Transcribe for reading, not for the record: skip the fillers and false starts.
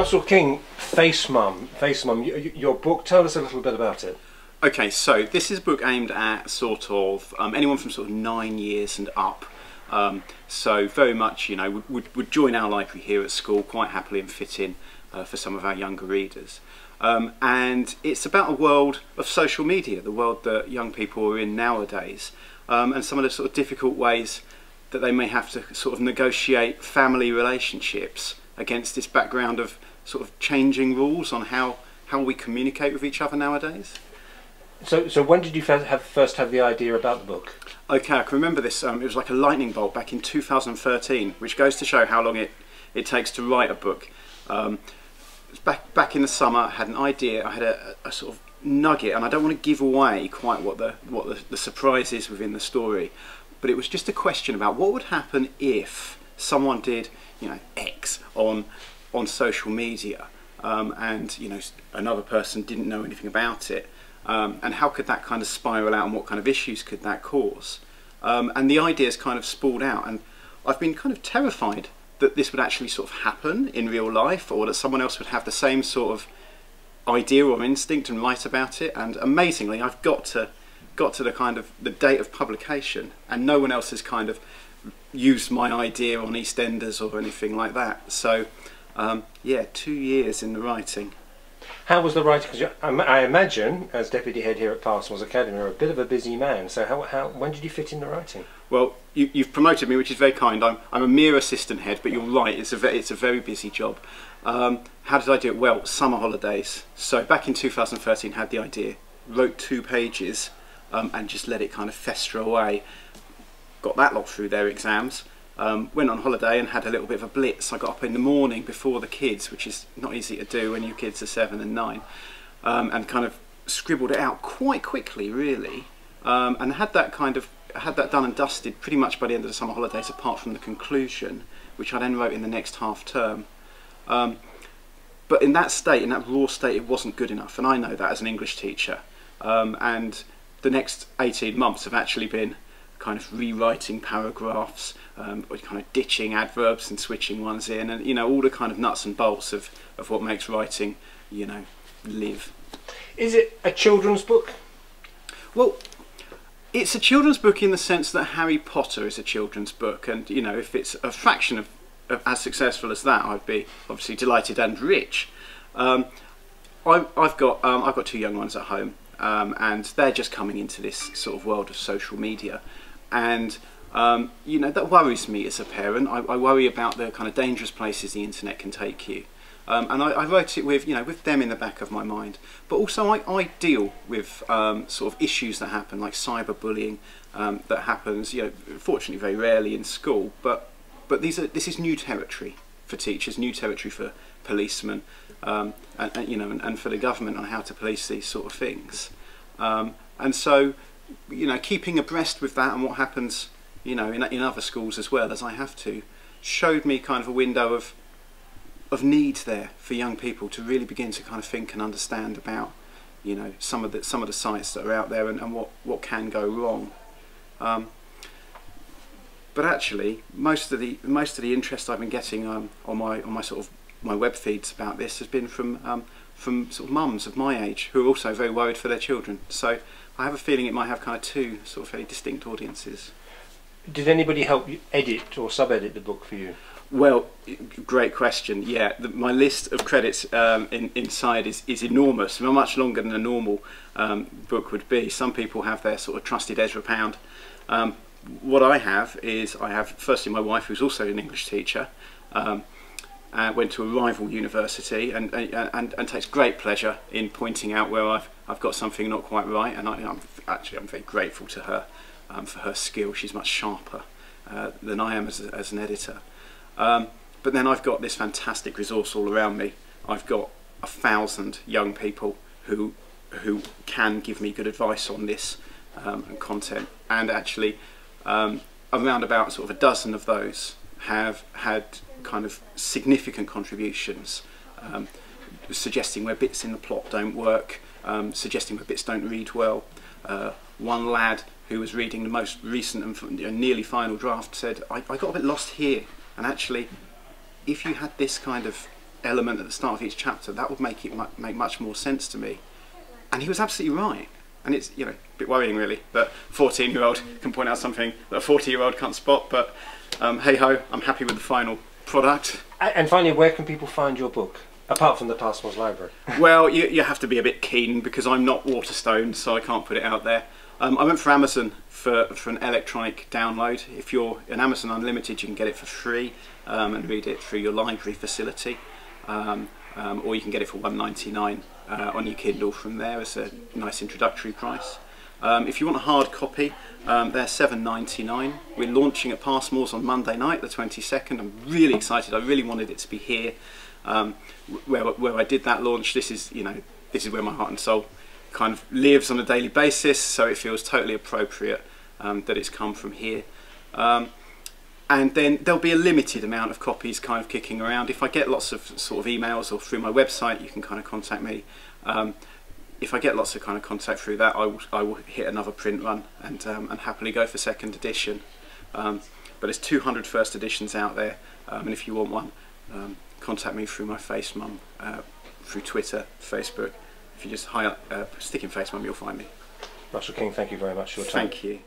Russell King, Face Mum, your book, tell us a little bit about it. Okay, so this is a book aimed at sort of anyone from sort of 9 years and up. So very much, you know, would join our library here at school quite happily and fit in for some of our younger readers. And it's about a world of social media, the world that young people are in nowadays, and some of the sort of difficult ways that they may have to sort of negotiate family relationships against this background of sort of changing rules on how we communicate with each other nowadays. So when did you first have the idea about the book? Okay, I can remember this. It was like a lightning bolt back in 2013, which goes to show how long it takes to write a book. It was back in the summer. I had an idea. I had a sort of nugget, and I don't want to give away quite what the surprise is within the story, but it was just a question about what would happen if someone did, you know, X on social media, and you know another person didn't know anything about it. And how could that kind of spiral out, and what kind of issues could that cause? And the ideas kind of sprawled out, and I've been kind of terrified that this would actually sort of happen in real life, or that someone else would have the same sort of idea or instinct and write about it. And amazingly, I've got to the kind of the date of publication, and no one else has kind of used my idea on EastEnders or anything like that. So yeah, 2 years in the writing. How was the writing? Because I imagine, as deputy head here at Passmores Academy, you're a bit of a busy man. So when did you fit in the writing? Well, you've promoted me, which is very kind. I'm a mere assistant head, but you're right. It's a very busy job. How did I do it? Well, summer holidays. So back in 2013, had the idea, wrote 2 pages, and just let it kind of fester away. Got that lot through their exams. Went on holiday and had a little bit of a blitz. I got up in the morning before the kids, which is not easy to do when your kids are 7 and 9, and kind of scribbled it out quite quickly, really, and had that done and dusted pretty much by the end of the summer holidays, apart from the conclusion, which I then wrote in the next half term. But in that state, in that raw state, it wasn't good enough, and I know that as an English teacher. And the next 18 months have actually been kind of rewriting paragraphs, or kind of ditching adverbs and switching ones in, and you know, all the kind of nuts and bolts of what makes writing, you know, live. Is it a children's book? Well, it's a children's book in the sense that Harry Potter is a children's book, and you know, if it's a fraction of as successful as that, I'd be obviously delighted and rich. I've got 2 young ones at home, and they're just coming into this sort of world of social media. And you know, that worries me as a parent. I worry about the kind of dangerous places the internet can take you, and I wrote it with, you know, with them in the back of my mind. But also I deal with sort of issues that happen, like cyberbullying, that happens, you know, fortunately very rarely in school. But this is new territory for teachers, new territory for policemen, and you know, and for the government on how to police these sort of things. And so, you know, keeping abreast with that and what happens, you know, in other schools as well, as I have to, showed me kind of a window of need there for young people to really begin to kind of think and understand about, you know, some of the sites that are out there, and what can go wrong. But actually, most of the interest I've been getting on my sort of my web feeds about this has been from sort of mums of my age who are also very worried for their children. So I have a feeling it might have kind of 2 sort of very distinct audiences. Did anybody help you edit or sub-edit the book for you? Well, great question. Yeah, my list of credits inside is enormous, much longer than a normal book would be. Some people have their sort of trusted Ezra Pound. What I have is, firstly my wife, who's also an English teacher, went to a rival university and takes great pleasure in pointing out where I've got something not quite right, and I'm very grateful to her for her skill. She's much sharper than I am as an editor. But then I've got this fantastic resource all around me. I've got 1,000 young people who can give me good advice on this and content, and actually around about sort of a dozen of those have had kind of significant contributions, suggesting where bits in the plot don't work, suggesting where bits don't read well. One lad who was reading the most recent and nearly final draft said, I got a bit lost here, and actually if you had this kind of element at the start of each chapter, that would make it make much more sense to me. And he was absolutely right. And it's, you know, a bit worrying really that a 14-year-old can point out something that a 40-year-old can't spot, but hey ho, I'm happy with the final product. And finally, where can people find your book, apart from the Passmores library? Well, you have to be a bit keen because I'm not Waterstone, so I can't put it out there. I went for Amazon for an electronic download. If you're an Amazon Unlimited, you can get it for free and read it through your library facility, or you can get it for $1.99 on your Kindle from there as a nice introductory price. If you want a hard copy, they're $7.99. We're launching at Passmores on Monday night, the 22nd. I'm really excited. I really wanted it to be here, where I did that launch. This is, you know, this is where my heart and soul kind of lives on a daily basis. So it feels totally appropriate that it's come from here. And then there'll be a limited amount of copies kind of kicking around. If I get lots of sort of emails or through my website, you can kind of contact me. If I get lots of kind of contact through that, I will hit another print run and happily go for second edition. But there's 200 first editions out there, and if you want one, contact me through my FaceMum, through Twitter, Facebook. If you just stick in FaceMum, you'll find me. Russell King, thank you very much for your time. Thank you.